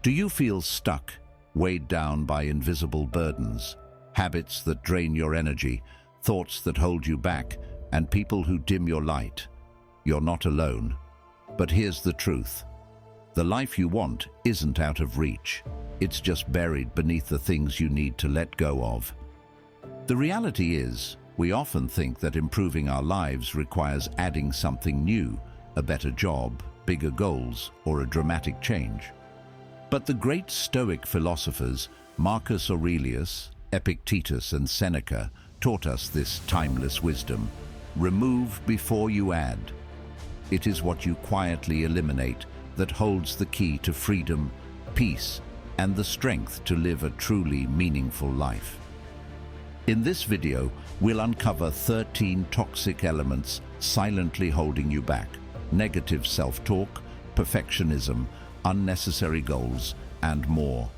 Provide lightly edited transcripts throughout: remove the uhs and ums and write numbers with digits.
Do you feel stuck, weighed down by invisible burdens, habits that drain your energy, thoughts that hold you back, and people who dim your light? You're not alone. But here's the truth. The life you want isn't out of reach. It's just buried beneath the things you need to let go of. The reality is, we often think that improving our lives requires adding something new, a better job, bigger goals, or a dramatic change. But the great Stoic philosophers, Marcus Aurelius, Epictetus, and Seneca, taught us this timeless wisdom. Remove before you add. It is what you quietly eliminate that holds the key to freedom, peace, and the strength to live a truly meaningful life. In this video, we'll uncover 13 toxic elements silently holding you back: negative self-talk, perfectionism, unnecessary goals, and more.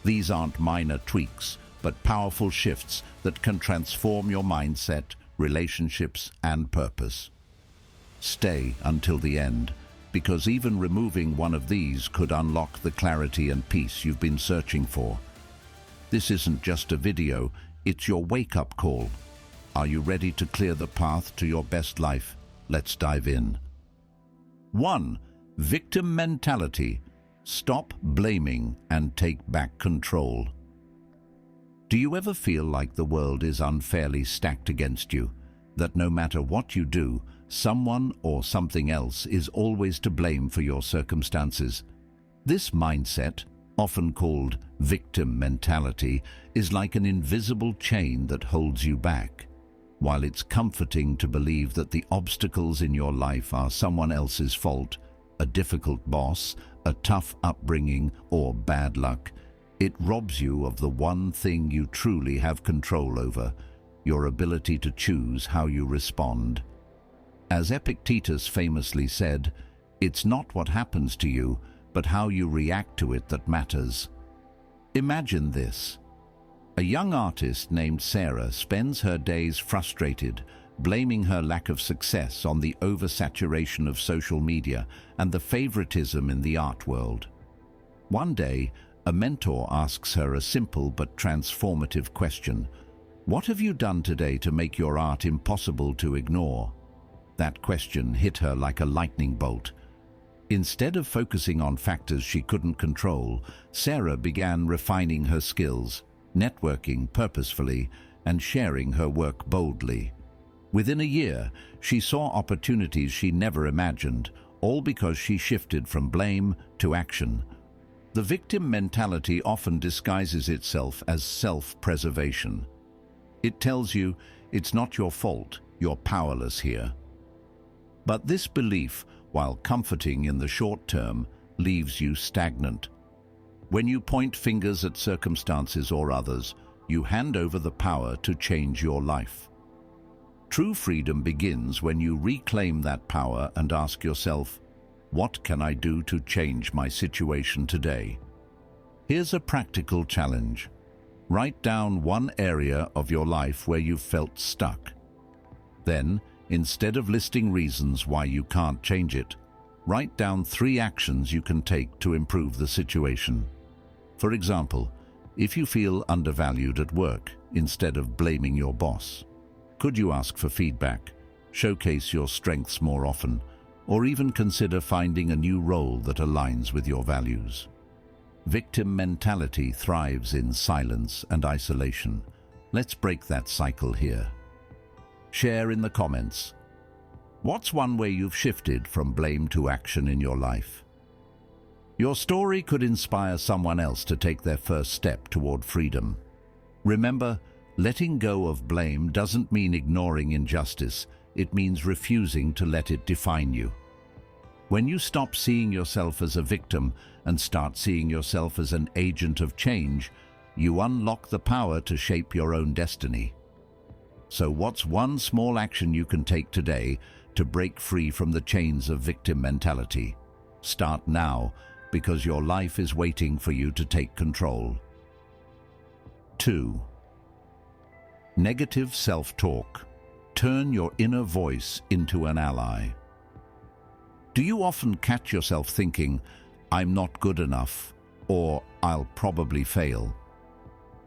These aren't minor tweaks, but powerful shifts that can transform your mindset, relationships, and purpose. Stay until the end, because even removing one of these could unlock the clarity and peace you've been searching for. This isn't just a video, it's your wake-up call. Are you ready to clear the path to your best life? Let's dive in. 1. Victim mentality. Stop blaming and take back control. Do you ever feel like the world is unfairly stacked against you? That no matter what you do, someone or something else is always to blame for your circumstances? This mindset, often called victim mentality, is like an invisible chain that holds you back. While it's comforting to believe that the obstacles in your life are someone else's fault, a difficult boss, a tough upbringing, or bad luck, it robs you of the one thing you truly have control over: your ability to choose how you respond. As Epictetus famously said, "It's not what happens to you, but how you react to it that matters." Imagine this. A young artist named Sarah spends her days frustrated, blaming her lack of success on the oversaturation of social media and the favoritism in the art world. One day, a mentor asks her a simple but transformative question: "What have you done today to make your art impossible to ignore?" That question hit her like a lightning bolt. Instead of focusing on factors she couldn't control, Sarah began refining her skills, networking purposefully, and sharing her work boldly. Within a year, she saw opportunities she never imagined, all because she shifted from blame to action. The victim mentality often disguises itself as self-preservation. It tells you it's not your fault, you're powerless here. But this belief, while comforting in the short term, leaves you stagnant. When you point fingers at circumstances or others, you hand over the power to change your life. True freedom begins when you reclaim that power and ask yourself, what can I do to change my situation today? Here's a practical challenge. Write down one area of your life where you've felt stuck. Then, instead of listing reasons why you can't change it, write down 3 actions you can take to improve the situation. For example, if you feel undervalued at work, instead of blaming your boss, could you ask for feedback, showcase your strengths more often, or even consider finding a new role that aligns with your values? Victim mentality thrives in silence and isolation. Let's break that cycle here. Share in the comments. What's one way you've shifted from blame to action in your life? Your story could inspire someone else to take their first step toward freedom. Remember, letting go of blame doesn't mean ignoring injustice. It means refusing to let it define you. When you stop seeing yourself as a victim and start seeing yourself as an agent of change, you unlock the power to shape your own destiny. So what's one small action you can take today to break free from the chains of victim mentality? Start now, because your life is waiting for you to take control. 2. Negative self-talk. Turn your inner voice into an ally. Do you often catch yourself thinking, "I'm not good enough," or "I'll probably fail."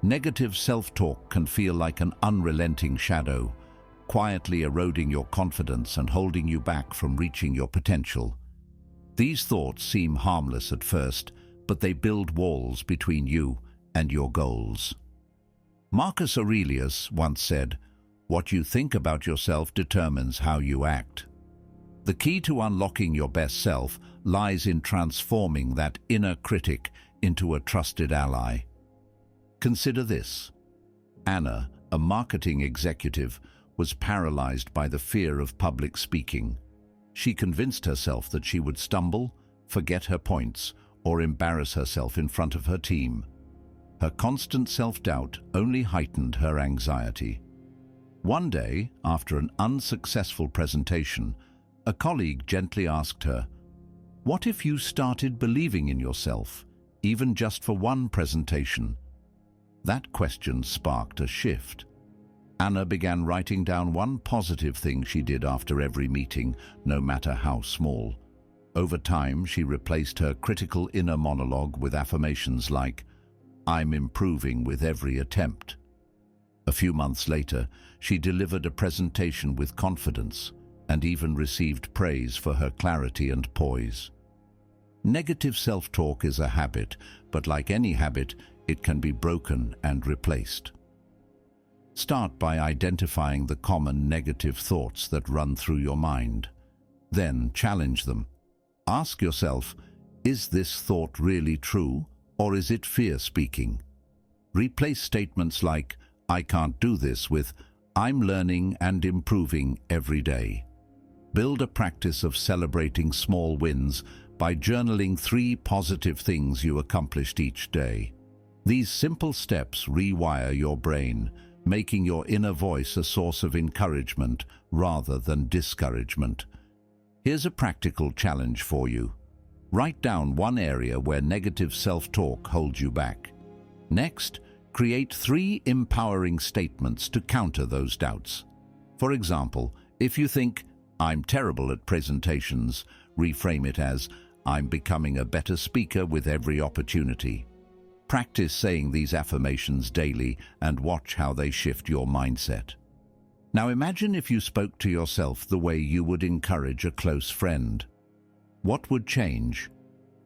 Negative self-talk can feel like an unrelenting shadow, quietly eroding your confidence and holding you back from reaching your potential. These thoughts seem harmless at first, but they build walls between you and your goals. Marcus Aurelius once said, "What you think about yourself determines how you act." The key to unlocking your best self lies in transforming that inner critic into a trusted ally. Consider this. Anna, a marketing executive, was paralyzed by the fear of public speaking. She convinced herself that she would stumble, forget her points, or embarrass herself in front of her team. Her constant self-doubt only heightened her anxiety. One day, after an unsuccessful presentation, a colleague gently asked her, "What if you started believing in yourself, even just for one presentation?" That question sparked a shift. Anna began writing down one positive thing she did after every meeting, no matter how small. Over time, she replaced her critical inner monologue with affirmations like, "I'm improving with every attempt." A few months later, she delivered a presentation with confidence and even received praise for her clarity and poise. Negative self-talk is a habit, but like any habit, it can be broken and replaced. Start by identifying the common negative thoughts that run through your mind. Then challenge them. Ask yourself, is this thought really true, or is it fear speaking? Replace statements like, "I can't do this," with, "I'm learning and improving every day." Build a practice of celebrating small wins by journaling 3 positive things you accomplished each day. These simple steps rewire your brain, making your inner voice a source of encouragement rather than discouragement. Here's a practical challenge for you. Write down one area where negative self-talk holds you back. Next, create 3 empowering statements to counter those doubts. For example, if you think, "I'm terrible at presentations," reframe it as, "I'm becoming a better speaker with every opportunity." Practice saying these affirmations daily and watch how they shift your mindset. Now imagine if you spoke to yourself the way you would encourage a close friend. What would change?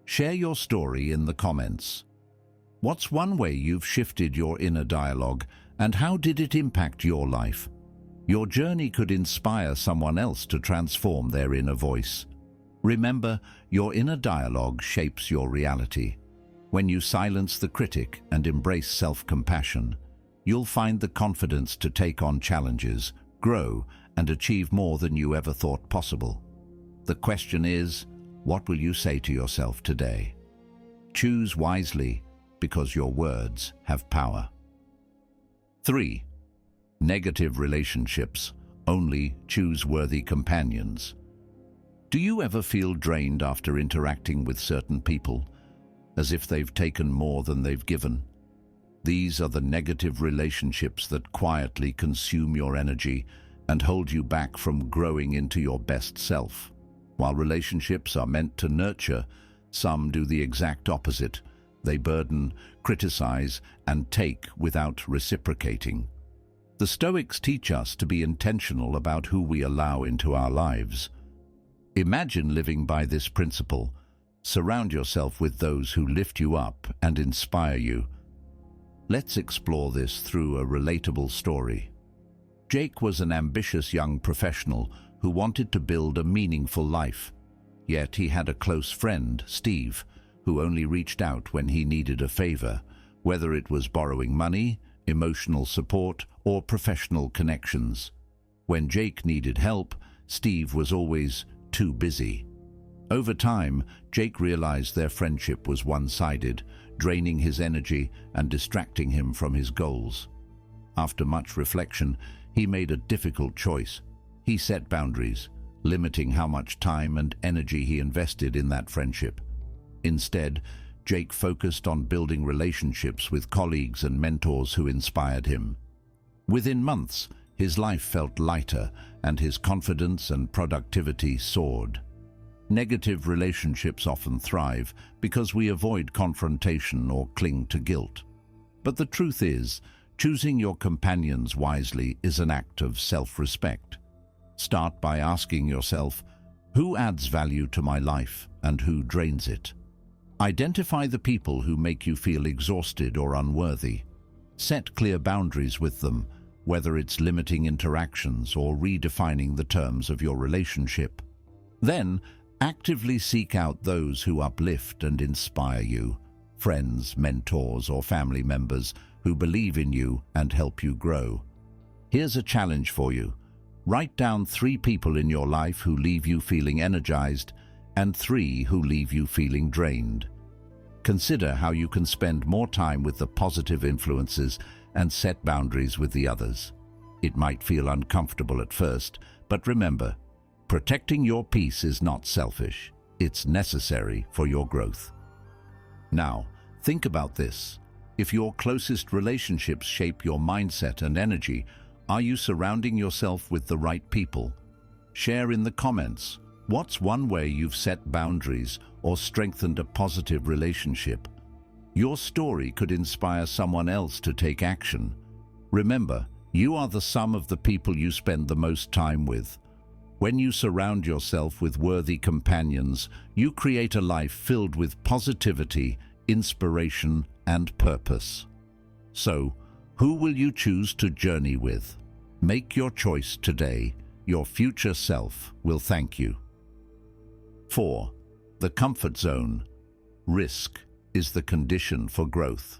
Share your story in the comments. What's one way you've shifted your inner dialogue, and how did it impact your life? Your journey could inspire someone else to transform their inner voice. Remember, your inner dialogue shapes your reality. When you silence the critic and embrace self-compassion, you'll find the confidence to take on challenges, grow, and achieve more than you ever thought possible. The question is, what will you say to yourself today? Choose wisely, because your words have power. 3. Negative relationships. Only choose worthy companions. Do you ever feel drained after interacting with certain people, as if they've taken more than they've given? These are the negative relationships that quietly consume your energy and hold you back from growing into your best self. While relationships are meant to nurture, some do the exact opposite. They burden, criticize, and take without reciprocating. The Stoics teach us to be intentional about who we allow into our lives. Imagine living by this principle. Surround yourself with those who lift you up and inspire you. Let's explore this through a relatable story. Jake was an ambitious young professional who wanted to build a meaningful life. Yet he had a close friend, Steve, who only reached out when he needed a favor, whether it was borrowing money, emotional support, or professional connections. When Jake needed help, Steve was always too busy. Over time, Jake realized their friendship was one-sided, draining his energy and distracting him from his goals. After much reflection, he made a difficult choice. He set boundaries, limiting how much time and energy he invested in that friendship. Instead, Jake focused on building relationships with colleagues and mentors who inspired him. Within months, his life felt lighter and his confidence and productivity soared. Negative relationships often thrive because we avoid confrontation or cling to guilt. But the truth is, choosing your companions wisely is an act of self-respect. Start by asking yourself, who adds value to my life and who drains it? Identify the people who make you feel exhausted or unworthy. Set clear boundaries with them, whether it's limiting interactions or redefining the terms of your relationship. Then, actively seek out those who uplift and inspire you, friends, mentors, or family members who believe in you and help you grow. Here's a challenge for you. Write down 3 people in your life who leave you feeling energized and 3 who leave you feeling drained. Consider how you can spend more time with the positive influences and set boundaries with the others. It might feel uncomfortable at first, but remember, protecting your peace is not selfish. It's necessary for your growth. Now, think about this. If your closest relationships shape your mindset and energy, are you surrounding yourself with the right people? Share in the comments. What's one way you've set boundaries or strengthened a positive relationship? Your story could inspire someone else to take action. Remember, you are the sum of the people you spend the most time with. When you surround yourself with worthy companions, you create a life filled with positivity, inspiration, and purpose. So, who will you choose to journey with? Make your choice today. Your future self will thank you. 4. The comfort zone. Risk is the condition for growth.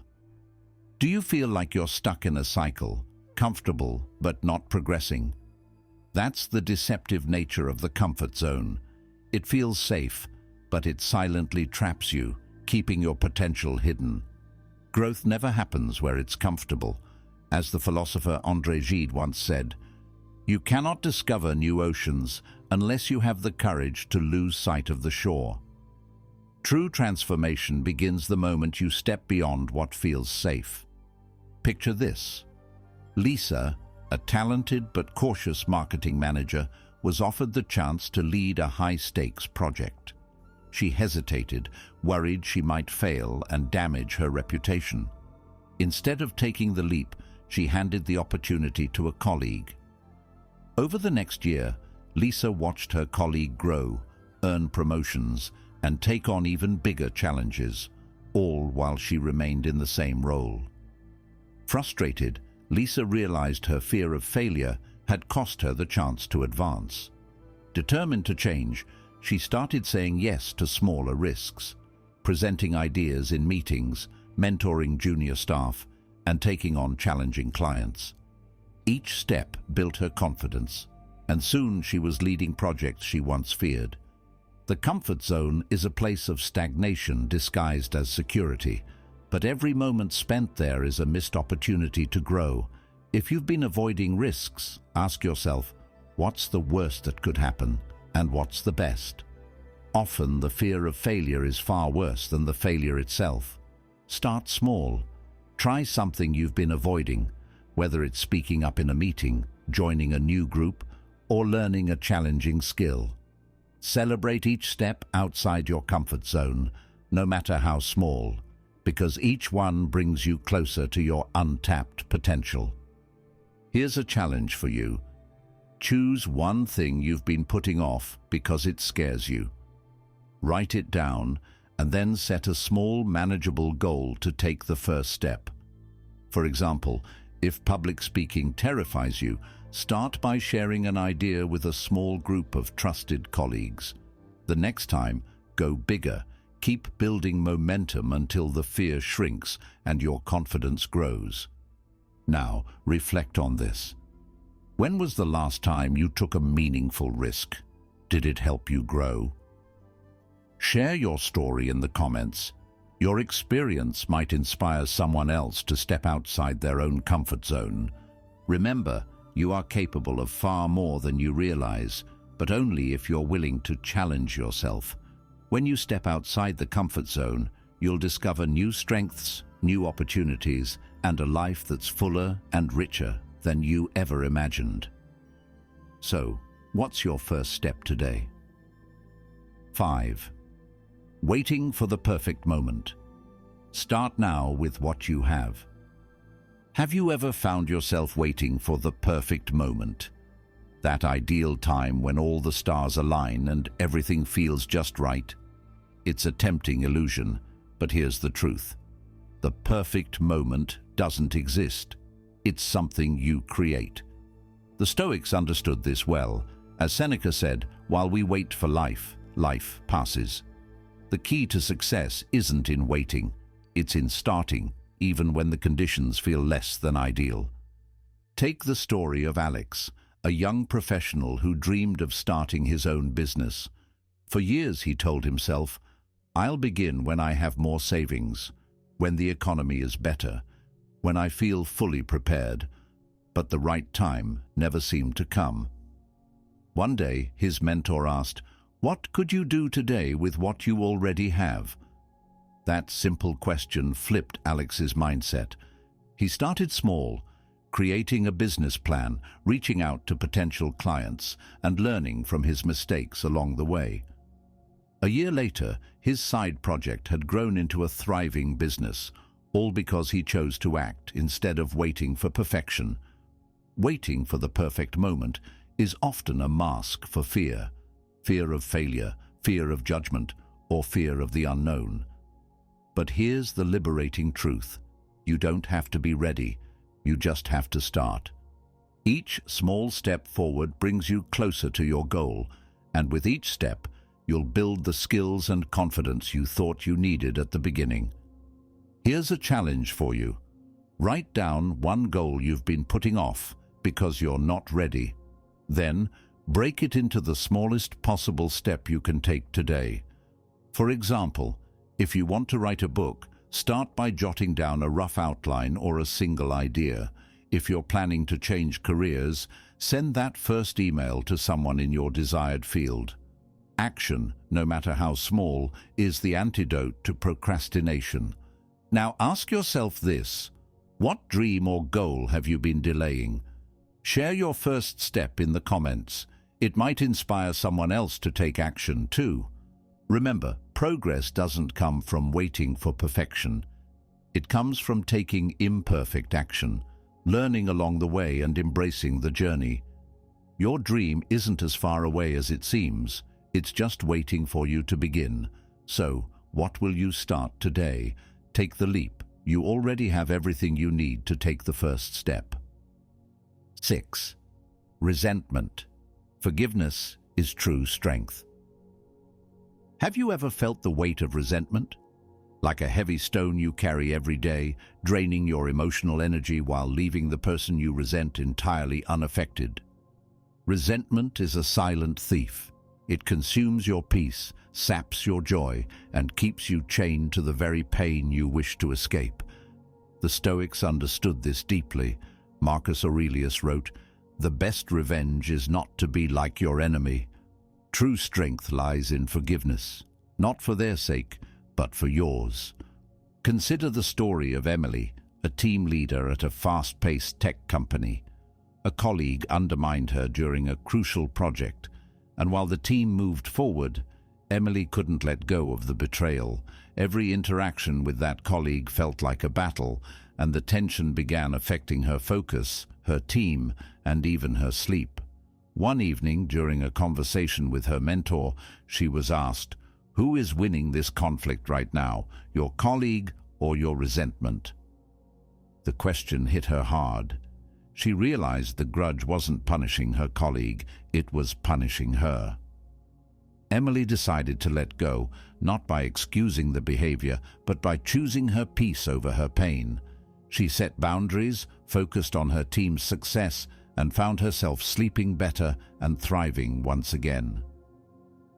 Do you feel like you're stuck in a cycle, comfortable but not progressing? That's the deceptive nature of the comfort zone. It feels safe, but it silently traps you, keeping your potential hidden. Growth never happens where it's comfortable. As the philosopher André Gide once said, "You cannot discover new oceans unless you have the courage to lose sight of the shore." True transformation begins the moment you step beyond what feels safe. Picture this. Lisa, a talented but cautious marketing manager, was offered the chance to lead a high-stakes project. She hesitated, worried she might fail and damage her reputation. Instead of taking the leap, she handed the opportunity to a colleague. Over the next year, Lisa watched her colleague grow, earn promotions, and take on even bigger challenges, all while she remained in the same role. Frustrated, Lisa realized her fear of failure had cost her the chance to advance. Determined to change, she started saying yes to smaller risks, presenting ideas in meetings, mentoring junior staff, and taking on challenging clients. Each step built her confidence, and soon she was leading projects she once feared. The comfort zone is a place of stagnation disguised as security, but every moment spent there is a missed opportunity to grow. If you've been avoiding risks, ask yourself, what's the worst that could happen, and what's the best? Often the fear of failure is far worse than the failure itself. Start small. Try something you've been avoiding, whether it's speaking up in a meeting, joining a new group, or learning a challenging skill. Celebrate each step outside your comfort zone, no matter how small, because each one brings you closer to your untapped potential. Here's a challenge for you. Choose one thing you've been putting off because it scares you. Write it down and then set a small, manageable goal to take the first step. For example, if public speaking terrifies you, start by sharing an idea with a small group of trusted colleagues. The next time, go bigger. Keep building momentum until the fear shrinks and your confidence grows. Now, reflect on this. When was the last time you took a meaningful risk? Did it help you grow? Share your story in the comments. Your experience might inspire someone else to step outside their own comfort zone. Remember, you are capable of far more than you realize, but only if you're willing to challenge yourself. When you step outside the comfort zone, you'll discover new strengths, new opportunities, and a life that's fuller and richer than you ever imagined. So, what's your first step today? 5. Waiting for the perfect moment. Start now with what you have. Have you ever found yourself waiting for the perfect moment? That ideal time when all the stars align and everything feels just right? It's a tempting illusion, but here's the truth. The perfect moment doesn't exist. It's something you create. The Stoics understood this well. As Seneca said, while we wait for life, life passes. The key to success isn't in waiting, it's in starting, even when the conditions feel less than ideal. Take the story of Alex, a young professional who dreamed of starting his own business. For years he told himself, "I'll begin when I have more savings, when the economy is better, when I feel fully prepared." But the right time never seemed to come. One day, his mentor asked, "What could you do today with what you already have?" That simple question flipped Alex's mindset. He started small, creating a business plan, reaching out to potential clients, and learning from his mistakes along the way. A year later, his side project had grown into a thriving business, all because he chose to act instead of waiting for perfection. Waiting for the perfect moment is often a mask for fear. Fear of failure, fear of judgment, or fear of the unknown. But here's the liberating truth. You don't have to be ready. You just have to start. Each small step forward brings you closer to your goal, and with each step, you'll build the skills and confidence you thought you needed at the beginning. Here's a challenge for you. Write down one goal you've been putting off because you're not ready. Then, break it into the smallest possible step you can take today. For example, if you want to write a book, start by jotting down a rough outline or a single idea. If you're planning to change careers, send that first email to someone in your desired field. Action, no matter how small, is the antidote to procrastination. Now ask yourself this: what dream or goal have you been delaying? Share your first step in the comments. It might inspire someone else to take action too. Remember, progress doesn't come from waiting for perfection. It comes from taking imperfect action, learning along the way and embracing the journey. Your dream isn't as far away as it seems. It's just waiting for you to begin. So, what will you start today? Take the leap. You already have everything you need to take the first step. 6. Resentment. Forgiveness is true strength. Have you ever felt the weight of resentment? Like a heavy stone you carry every day, draining your emotional energy while leaving the person you resent entirely unaffected. Resentment is a silent thief. It consumes your peace, saps your joy, and keeps you chained to the very pain you wish to escape. The Stoics understood this deeply. Marcus Aurelius wrote, "The best revenge is not to be like your enemy." True strength lies in forgiveness, not for their sake, but for yours. Consider the story of Emily, a team leader at a fast-paced tech company. A colleague undermined her during a crucial project, and while the team moved forward, Emily couldn't let go of the betrayal. Every interaction with that colleague felt like a battle, and the tension began affecting her focus, her team, and even her sleep. One evening, during a conversation with her mentor, she was asked, "Who is winning this conflict right now, your colleague or your resentment?" The question hit her hard. She realized the grudge wasn't punishing her colleague, it was punishing her. Emily decided to let go, not by excusing the behavior, but by choosing her peace over her pain. She set boundaries, focused on her team's success, and found herself sleeping better and thriving once again.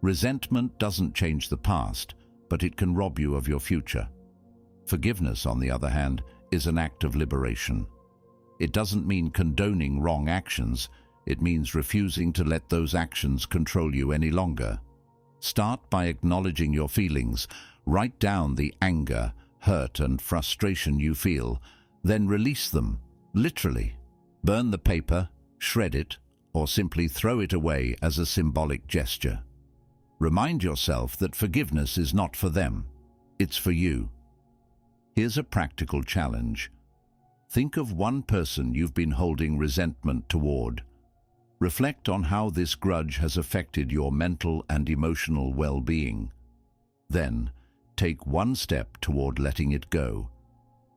Resentment doesn't change the past, but it can rob you of your future. Forgiveness, on the other hand, is an act of liberation. It doesn't mean condoning wrong actions, it means refusing to let those actions control you any longer. Start by acknowledging your feelings. Write down the anger, hurt, and frustration you feel, then release them, literally. Burn the paper, shred it, or simply throw it away as a symbolic gesture. Remind yourself that forgiveness is not for them, it's for you. Here's a practical challenge. Think of one person you've been holding resentment toward. Reflect on how this grudge has affected your mental and emotional well-being. Then, take one step toward letting it go.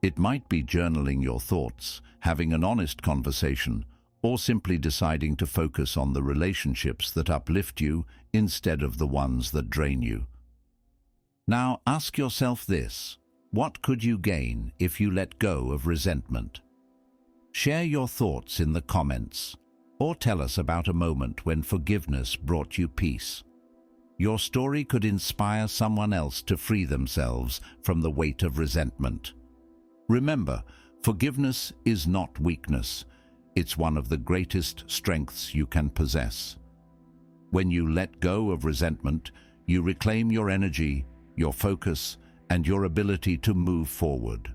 It might be journaling your thoughts, having an honest conversation, or simply deciding to focus on the relationships that uplift you instead of the ones that drain you. Now ask yourself this: what could you gain if you let go of resentment? Share your thoughts in the comments, or tell us about a moment when forgiveness brought you peace. Your story could inspire someone else to free themselves from the weight of resentment. Remember, forgiveness is not weakness. It's one of the greatest strengths you can possess. When you let go of resentment, you reclaim your energy, your focus, and your ability to move forward.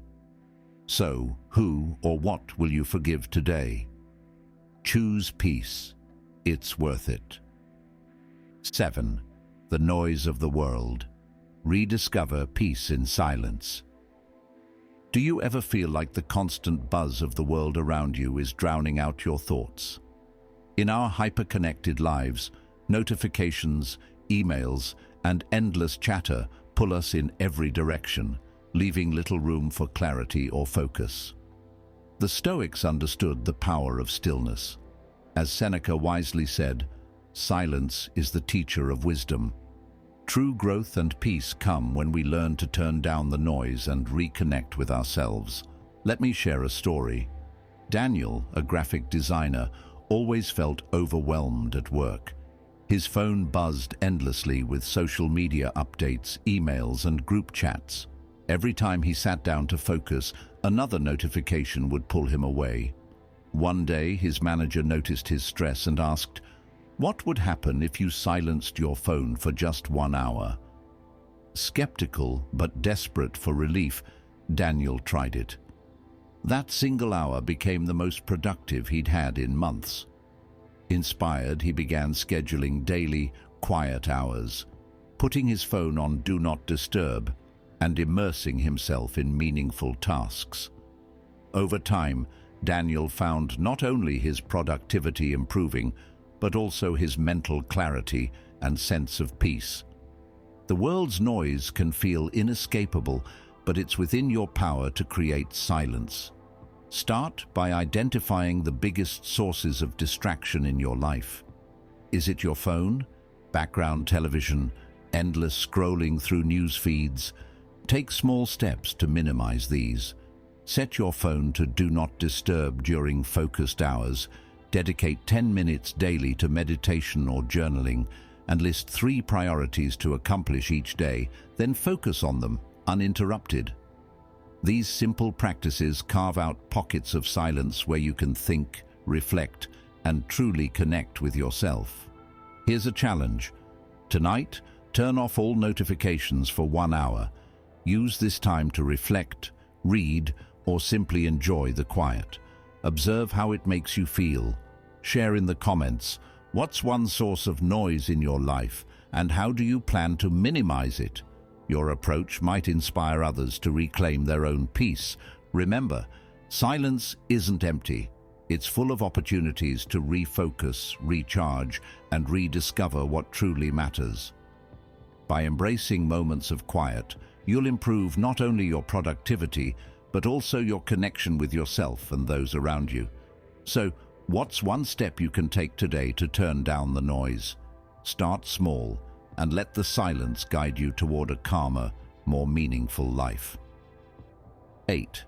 So, who or what will you forgive today? Choose peace. It's worth it. 7. The noise of the world. Rediscover peace in silence. Do you ever feel like the constant buzz of the world around you is drowning out your thoughts? In our hyper-connected lives, notifications, emails, and endless chatter pull us in every direction, leaving little room for clarity or focus. The Stoics understood the power of stillness. As Seneca wisely said, "Silence is the teacher of wisdom." True growth and peace come when we learn to turn down the noise and reconnect with ourselves. Let me share a story. Daniel, a graphic designer, always felt overwhelmed at work. His phone buzzed endlessly with social media updates, emails, and group chats. Every time he sat down to focus, another notification would pull him away. One day, his manager noticed his stress and asked, "What would happen if you silenced your phone for just 1 hour?" Skeptical but desperate for relief, Daniel tried it. That single hour became the most productive he'd had in months. Inspired, he began scheduling daily, quiet hours, putting his phone on Do Not Disturb, and immersing himself in meaningful tasks. Over time, Daniel found not only his productivity improving, but also his mental clarity and sense of peace. The world's noise can feel inescapable, but it's within your power to create silence. Start by identifying the biggest sources of distraction in your life. Is it your phone, background television, endless scrolling through news feeds? Take small steps to minimize these. Set your phone to Do Not Disturb during focused hours. Dedicate 10 minutes daily to meditation or journaling, and list 3 priorities to accomplish each day, then focus on them, uninterrupted. These simple practices carve out pockets of silence where you can think, reflect, and truly connect with yourself. Here's a challenge. Tonight, turn off all notifications for 1 hour. Use this time to reflect, read, or simply enjoy the quiet. Observe how it makes you feel. Share in the comments, what's one source of noise in your life, and how do you plan to minimize it? Your approach might inspire others to reclaim their own peace. Remember, silence isn't empty. It's full of opportunities to refocus, recharge, and rediscover what truly matters. By embracing moments of quiet, you'll improve not only your productivity, but also your connection with yourself and those around you. So, what's one step you can take today to turn down the noise? Start small and let the silence guide you toward a calmer, more meaningful life. 8.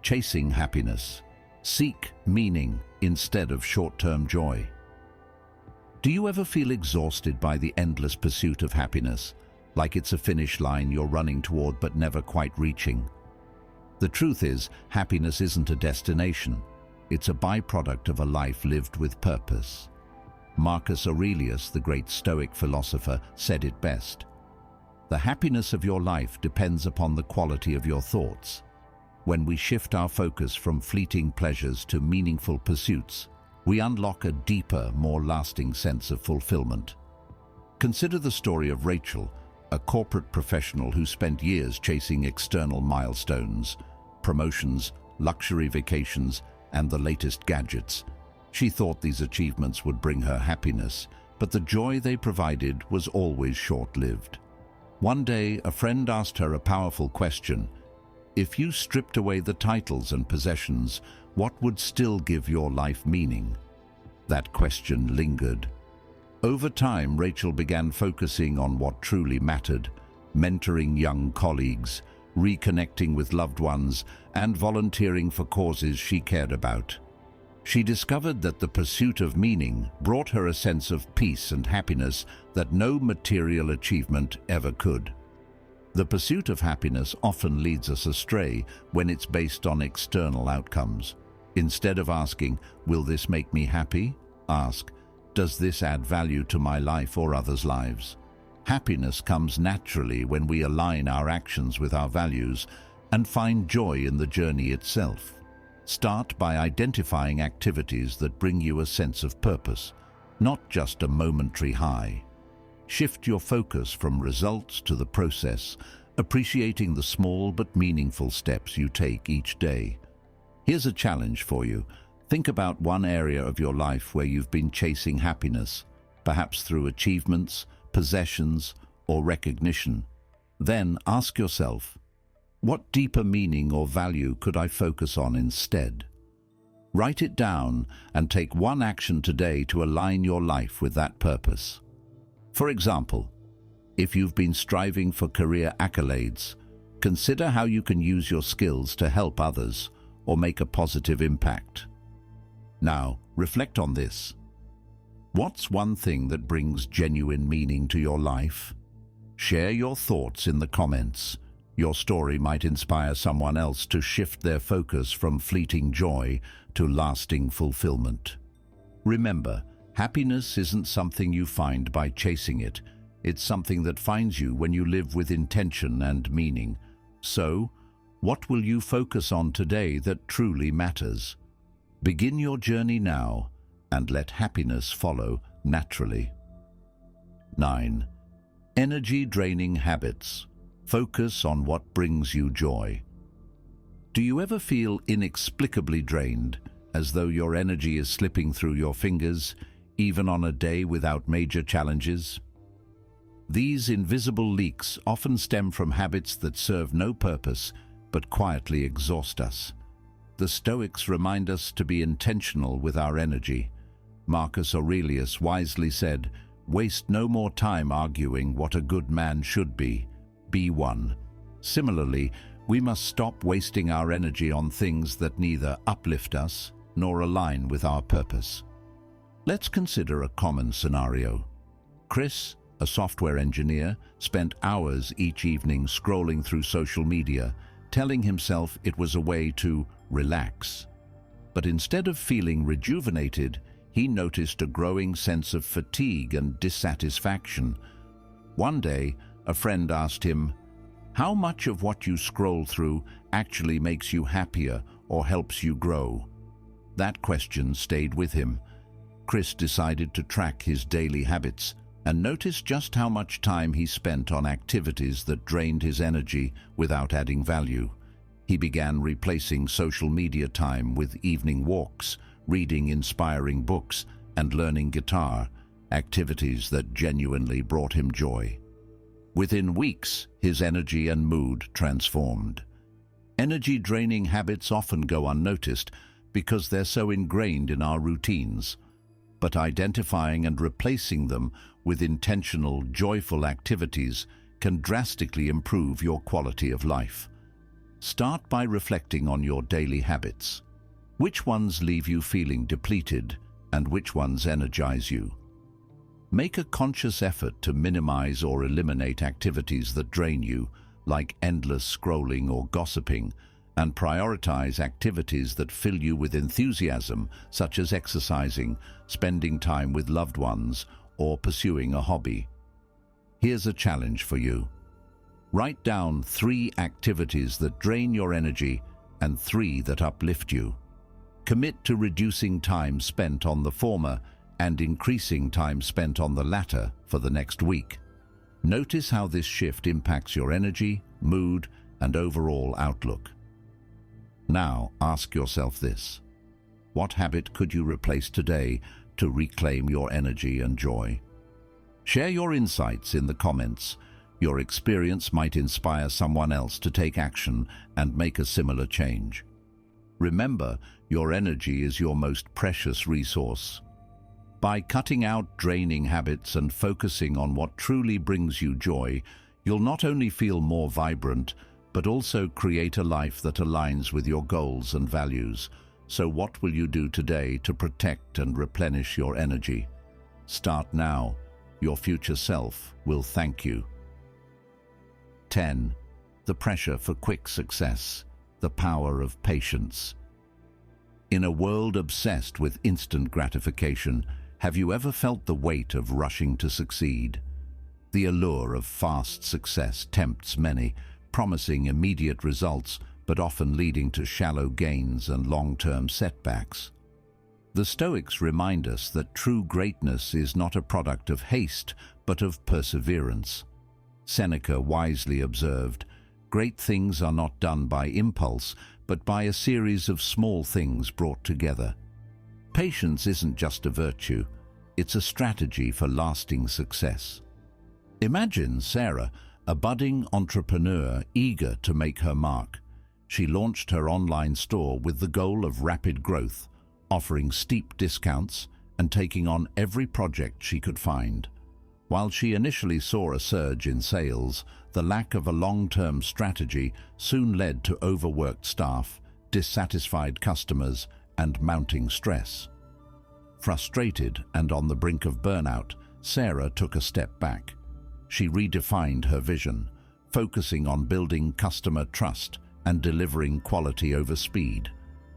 Chasing happiness. Seek meaning instead of short-term joy. Do you ever feel exhausted by the endless pursuit of happiness, like it's a finish line you're running toward but never quite reaching? The truth is, happiness isn't a destination. It's a byproduct of a life lived with purpose. Marcus Aurelius, the great Stoic philosopher, said it best. The happiness of your life depends upon the quality of your thoughts. When we shift our focus from fleeting pleasures to meaningful pursuits, we unlock a deeper, more lasting sense of fulfillment. Consider the story of Rachel, a corporate professional who spent years chasing external milestones, promotions, luxury vacations, and the latest gadgets. She thought these achievements would bring her happiness, but the joy they provided was always short-lived. One day, a friend asked her a powerful question. If you stripped away the titles and possessions, what would still give your life meaning? That question lingered. Over time, Rachel began focusing on what truly mattered, mentoring young colleagues, reconnecting with loved ones, and volunteering for causes she cared about. She discovered that the pursuit of meaning brought her a sense of peace and happiness that no material achievement ever could. The pursuit of happiness often leads us astray when it's based on external outcomes. Instead of asking, "Will this make me happy?" ask, "Does this add value to my life or others' lives?" Happiness comes naturally when we align our actions with our values and find joy in the journey itself. Start by identifying activities that bring you a sense of purpose, not just a momentary high. Shift your focus from results to the process, appreciating the small but meaningful steps you take each day. Here's a challenge for you. Think about one area of your life where you've been chasing happiness, perhaps through achievements, possessions, or recognition. Then ask yourself, what deeper meaning or value could I focus on instead? Write it down and take one action today to align your life with that purpose. For example, if you've been striving for career accolades, consider how you can use your skills to help others or make a positive impact. Now, reflect on this. What's one thing that brings genuine meaning to your life? Share your thoughts in the comments. Your story might inspire someone else to shift their focus from fleeting joy to lasting fulfillment. Remember, happiness isn't something you find by chasing it. It's something that finds you when you live with intention and meaning. So, what will you focus on today that truly matters? Begin your journey now and let happiness follow naturally. 9. Energy-draining habits. Focus on what brings you joy. Do you ever feel inexplicably drained, as though your energy is slipping through your fingers, even on a day without major challenges? These invisible leaks often stem from habits that serve no purpose but quietly exhaust us. The Stoics remind us to be intentional with our energy. Marcus Aurelius wisely said, "Waste no more time arguing what a good man should be. Be one." Similarly, we must stop wasting our energy on things that neither uplift us nor align with our purpose. Let's consider a common scenario. Chris, a software engineer, spent hours each evening scrolling through social media, telling himself it was a way to relax. But instead of feeling rejuvenated, he noticed a growing sense of fatigue and dissatisfaction. One day, a friend asked him, "How much of what you scroll through actually makes you happier or helps you grow?" That question stayed with him. Chris decided to track his daily habits and noticed just how much time he spent on activities that drained his energy without adding value. He began replacing social media time with evening walks, reading inspiring books, and learning guitar, activities that genuinely brought him joy. Within weeks, his energy and mood transformed. Energy-draining habits often go unnoticed because they're so ingrained in our routines. But identifying and replacing them with intentional, joyful activities can drastically improve your quality of life. Start by reflecting on your daily habits. Which ones leave you feeling depleted and which ones energize you? Make a conscious effort to minimize or eliminate activities that drain you, like endless scrolling or gossiping, and prioritize activities that fill you with enthusiasm, such as exercising, spending time with loved ones, or pursuing a hobby. Here's a challenge for you. Write down 3 activities that drain your energy and 3 that uplift you. Commit to reducing time spent on the former and increasing time spent on the latter for the next week. Notice how this shift impacts your energy, mood, and overall outlook. Now, ask yourself this: what habit could you replace today to reclaim your energy and joy? Share your insights in the comments. Your experience might inspire someone else to take action and make a similar change. Remember, your energy is your most precious resource. By cutting out draining habits and focusing on what truly brings you joy, you'll not only feel more vibrant, but also create a life that aligns with your goals and values. So what will you do today to protect and replenish your energy? Start now. Your future self will thank you. 10. The pressure for quick success. The power of patience. In a world obsessed with instant gratification, have you ever felt the weight of rushing to succeed? The allure of fast success tempts many, promising immediate results, but often leading to shallow gains and long-term setbacks. The Stoics remind us that true greatness is not a product of haste, but of perseverance. Seneca wisely observed, "Great things are not done by impulse, but by a series of small things brought together." Patience isn't just a virtue, it's a strategy for lasting success. Imagine Sarah, a budding entrepreneur eager to make her mark. She launched her online store with the goal of rapid growth, offering steep discounts and taking on every project she could find. While she initially saw a surge in sales, the lack of a long-term strategy soon led to overworked staff, dissatisfied customers, and mounting stress. Frustrated and on the brink of burnout, Sarah took a step back. She redefined her vision, focusing on building customer trust and delivering quality over speed.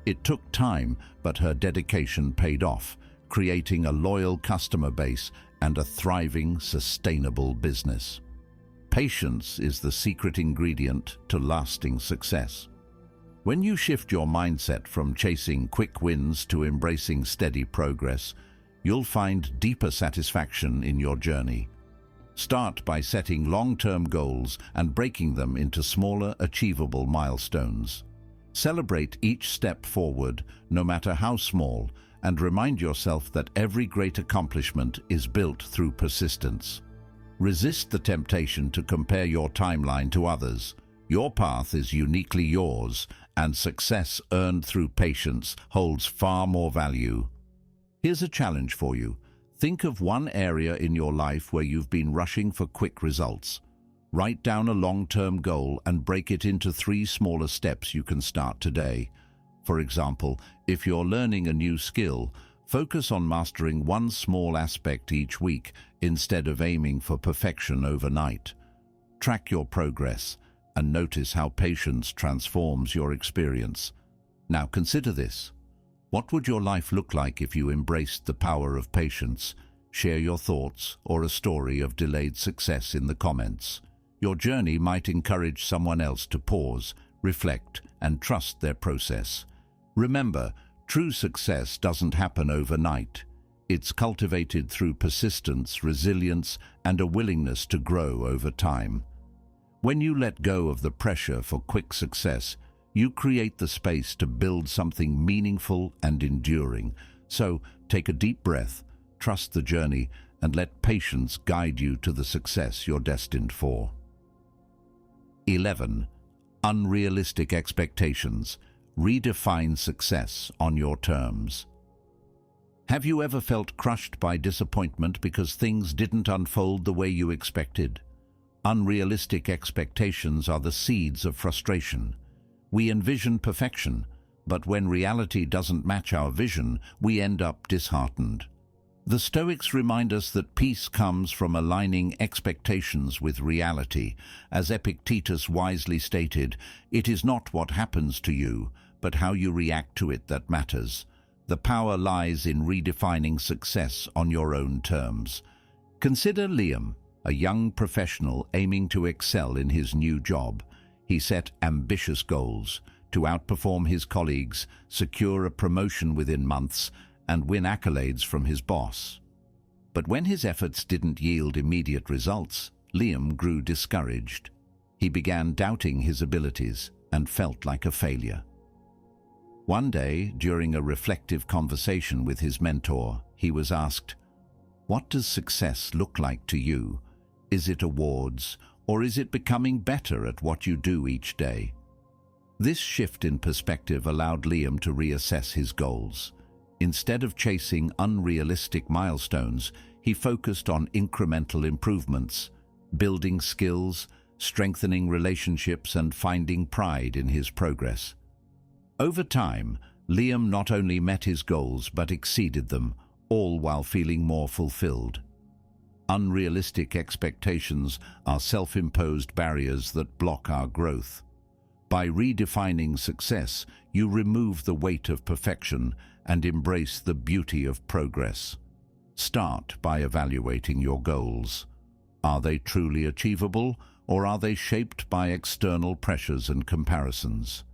It took time, but her dedication paid off, creating a loyal customer base and a thriving, sustainable business. Patience is the secret ingredient to lasting success. When you shift your mindset from chasing quick wins to embracing steady progress, you'll find deeper satisfaction in your journey. Start by setting long-term goals and breaking them into smaller, achievable milestones. Celebrate each step forward, no matter how small, and remind yourself that every great accomplishment is built through persistence. Resist the temptation to compare your timeline to others. Your path is uniquely yours, and success earned through patience holds far more value. Here's a challenge for you. Think of one area in your life where you've been rushing for quick results. Write down a long-term goal and break it into 3 smaller steps you can start today. For example, if you're learning a new skill, focus on mastering one small aspect each week instead of aiming for perfection overnight. Track your progress and notice how patience transforms your experience. Now consider this. What would your life look like if you embraced the power of patience? Share your thoughts or a story of delayed success in the comments. Your journey might encourage someone else to pause, reflect, and trust their process. Remember, true success doesn't happen overnight. It's cultivated through persistence, resilience, and a willingness to grow over time. When you let go of the pressure for quick success, you create the space to build something meaningful and enduring. So, take a deep breath, trust the journey, and let patience guide you to the success you're destined for. 11. Unrealistic expectations. Redefine success on your terms. Have you ever felt crushed by disappointment because things didn't unfold the way you expected? Unrealistic expectations are the seeds of frustration. We envision perfection, but when reality doesn't match our vision, we end up disheartened. The Stoics remind us that peace comes from aligning expectations with reality. As Epictetus wisely stated, "It is not what happens to you, but how you react to it that matters." The power lies in redefining success on your own terms. Consider Liam, a young professional aiming to excel in his new job. He set ambitious goals to outperform his colleagues, secure a promotion within months, and win accolades from his boss. But when his efforts didn't yield immediate results, Liam grew discouraged. He began doubting his abilities and felt like a failure. One day, during a reflective conversation with his mentor, he was asked, "What does success look like to you? Is it awards, or is it becoming better at what you do each day?" This shift in perspective allowed Liam to reassess his goals. Instead of chasing unrealistic milestones, he focused on incremental improvements, building skills, strengthening relationships, and finding pride in his progress. Over time, Liam not only met his goals but exceeded them, all while feeling more fulfilled. Unrealistic expectations are self-imposed barriers that block our growth. By redefining success, you remove the weight of perfection and embrace the beauty of progress. Start by evaluating your goals. Are they truly achievable, or are they shaped by external pressures and comparisons?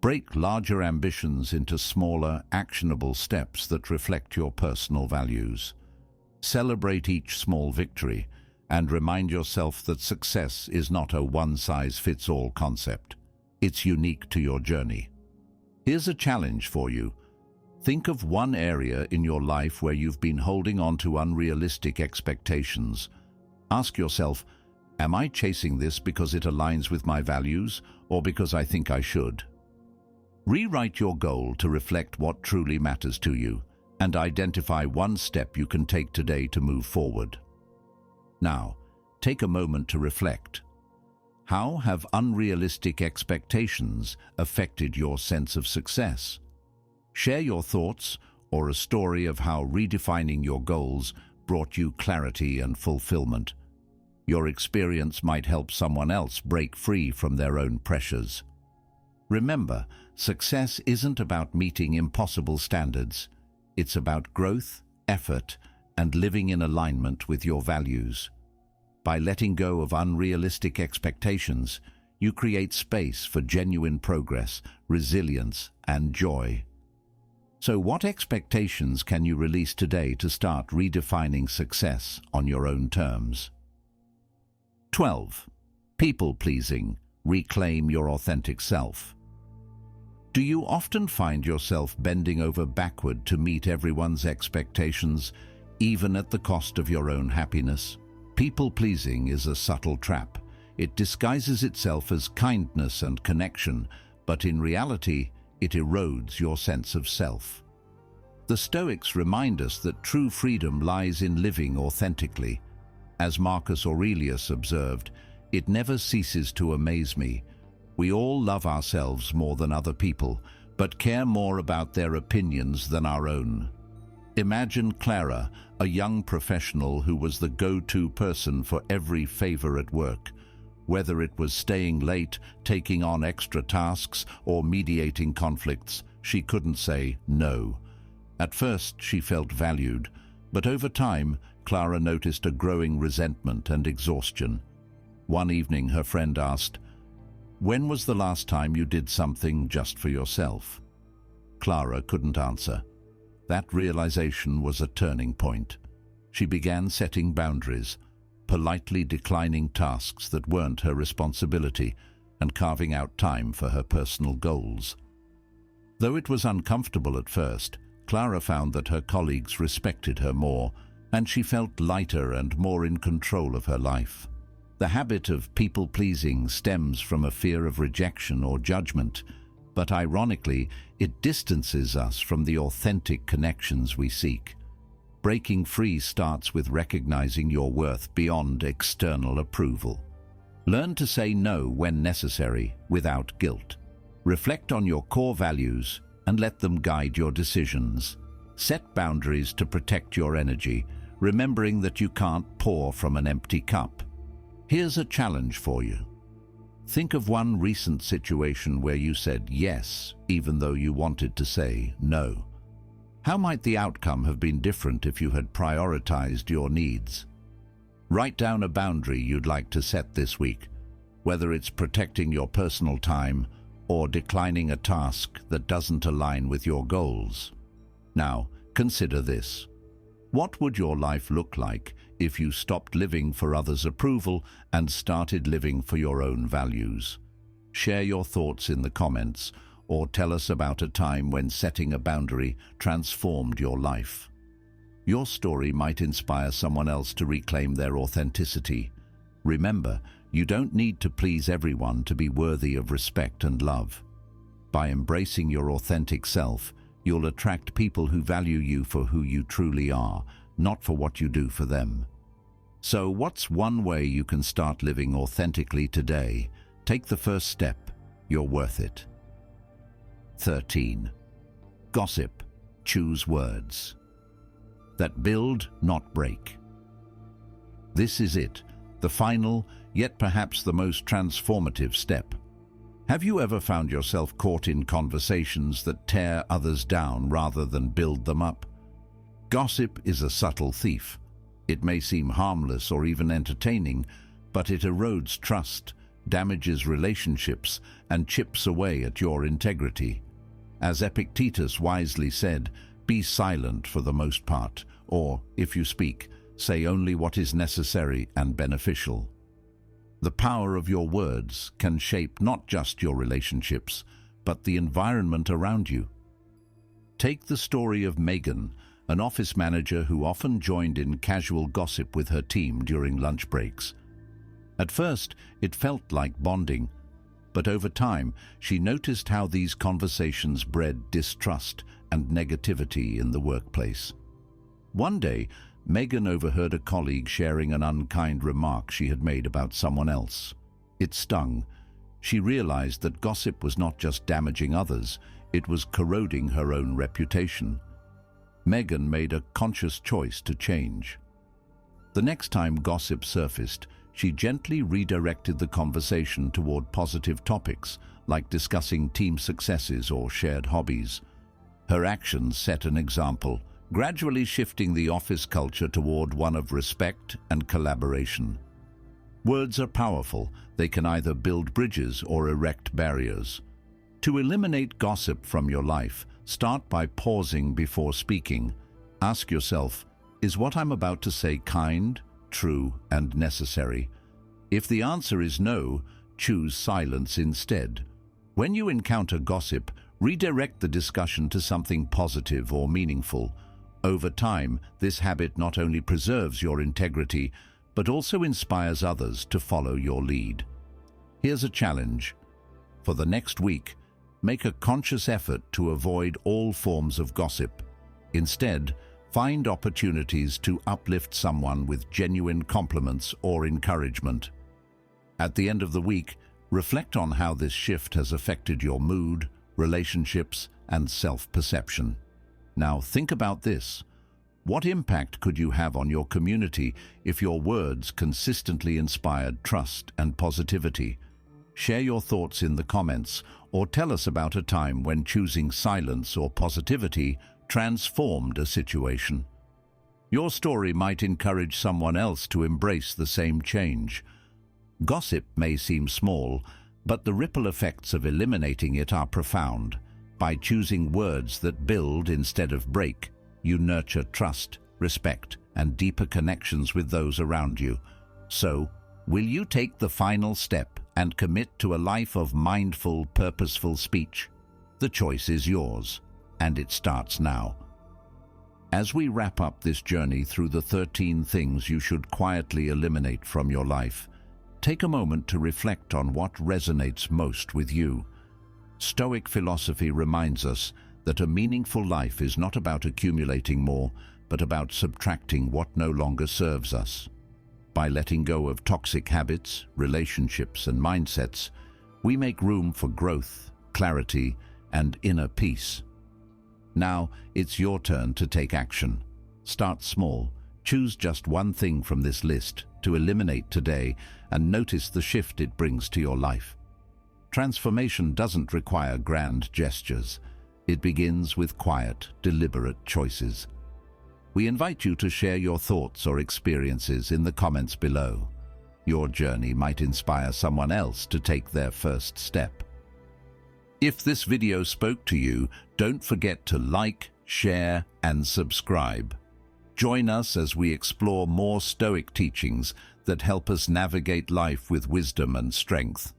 Break larger ambitions into smaller, actionable steps that reflect your personal values. Celebrate each small victory and remind yourself that success is not a one-size-fits-all concept. It's unique to your journey. Here's a challenge for you. Think of one area in your life where you've been holding on to unrealistic expectations. Ask yourself, am I chasing this because it aligns with my values or because I think I should? Rewrite your goal to reflect what truly matters to you and identify one step you can take today to move forward. Now, take a moment to reflect. How have unrealistic expectations affected your sense of success? Share your thoughts or a story of how redefining your goals brought you clarity and fulfillment. Your experience might help someone else break free from their own pressures. Remember, success isn't about meeting impossible standards. It's about growth, effort, and living in alignment with your values. By letting go of unrealistic expectations, you create space for genuine progress, resilience, and joy. So what expectations can you release today to start redefining success on your own terms? 12. People-pleasing. Reclaim your authentic self. Do you often find yourself bending over backward to meet everyone's expectations, even at the cost of your own happiness? People-pleasing is a subtle trap. It disguises itself as kindness and connection, but in reality, it erodes your sense of self. The Stoics remind us that true freedom lies in living authentically. As Marcus Aurelius observed, "It never ceases to amaze me. We all love ourselves more than other people, but care more about their opinions than our own." Imagine Clara, a young professional who was the go-to person for every favor at work. Whether it was staying late, taking on extra tasks, or mediating conflicts, she couldn't say no. At first, she felt valued, but over time, Clara noticed a growing resentment and exhaustion. One evening, her friend asked, "When was the last time you did something just for yourself?" Clara couldn't answer. That realization was a turning point. She began setting boundaries, politely declining tasks that weren't her responsibility, and carving out time for her personal goals. Though it was uncomfortable at first, Clara found that her colleagues respected her more, and she felt lighter and more in control of her life. The habit of people-pleasing stems from a fear of rejection or judgment, but ironically, it distances us from the authentic connections we seek. Breaking free starts with recognizing your worth beyond external approval. Learn to say no when necessary, without guilt. Reflect on your core values and let them guide your decisions. Set boundaries to protect your energy, remembering that you can't pour from an empty cup. Here's a challenge for you. Think of one recent situation where you said yes, even though you wanted to say no. How might the outcome have been different if you had prioritized your needs? Write down a boundary you'd like to set this week, whether it's protecting your personal time or declining a task that doesn't align with your goals. Now, Consider this. What would your life look like if you stopped living for others' approval and started living for your own values? Share your thoughts in the comments, or tell us about a time when setting a boundary transformed your life. Your story might inspire someone else to reclaim their authenticity. Remember, you don't need to please everyone to be worthy of respect and love. By embracing your authentic self, you'll attract people who value you for who you truly are, not for what you do for them. So what's one way you can start living authentically today? Take the first step. You're worth it. 13. Gossip. Choose words that build, not break. This is it, the final, yet perhaps the most transformative step. Have you ever found yourself caught in conversations that tear others down rather than build them up? Gossip is a subtle thief. It may seem harmless or even entertaining, but it erodes trust, damages relationships, and chips away at your integrity. As Epictetus wisely said, be silent for the most part, or, if you speak, say only what is necessary and beneficial. The power of your words can shape not just your relationships, but the environment around you. Take the story of Megan, an office manager who often joined in casual gossip with her team during lunch breaks. At first, it felt like bonding, but over time, she noticed how these conversations bred distrust and negativity in the workplace. One day, Megan overheard a colleague sharing an unkind remark she had made about someone else. It stung. She realized that gossip was not just damaging others, it was corroding her own reputation. Megan made a conscious choice to change. The next time gossip surfaced, she gently redirected the conversation toward positive topics, like discussing team successes or shared hobbies. Her actions set an example, gradually shifting the office culture toward one of respect and collaboration. Words are powerful. They can either build bridges or erect barriers. To eliminate gossip from your life, start by pausing before speaking. Ask yourself, is what I'm about to say kind, true, and necessary? If the answer is no, choose silence instead. When you encounter gossip, redirect the discussion to something positive or meaningful. Over time, this habit not only preserves your integrity, but also inspires others to follow your lead. Here's a challenge. For the next week, make a conscious effort to avoid all forms of gossip. Instead, find opportunities to uplift someone with genuine compliments or encouragement. At the end of the week, reflect on how this shift has affected your mood, relationships, and self-perception. Now think about this. What impact could you have on your community if your words consistently inspired trust and positivity? Share your thoughts in the comments, or tell us about a time when choosing silence or positivity transformed a situation. Your story might encourage someone else to embrace the same change. Gossip may seem small, but the ripple effects of eliminating it are profound. By choosing words that build instead of break, you nurture trust, respect, and deeper connections with those around you. So, will you take the final step and commit to a life of mindful, purposeful speech? The choice is yours, and it starts now. As we wrap up this journey through the 13 things you should quietly eliminate from your life, take a moment to reflect on what resonates most with you. Stoic philosophy reminds us that a meaningful life is not about accumulating more, but about subtracting what no longer serves us. By letting go of toxic habits, relationships, and mindsets, we make room for growth, clarity, and inner peace. Now, it's your turn to take action. Start small. Choose just one thing from this list to eliminate today and notice the shift it brings to your life. Transformation doesn't require grand gestures. It begins with quiet, deliberate choices. We invite you to share your thoughts or experiences in the comments below. Your journey might inspire someone else to take their first step. If this video spoke to you, don't forget to like, share, and subscribe. Join us as we explore more Stoic teachings that help us navigate life with wisdom and strength.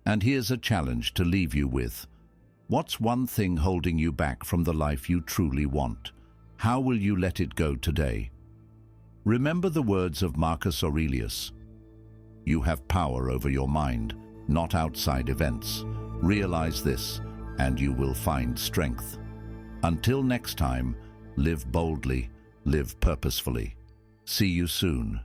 And here's a challenge to leave you with. What's one thing holding you back from the life you truly want? How will you let it go today? Remember the words of Marcus Aurelius. You have power over your mind, not outside events. Realize this, and you will find strength. Until next time, live boldly, live purposefully. See you soon.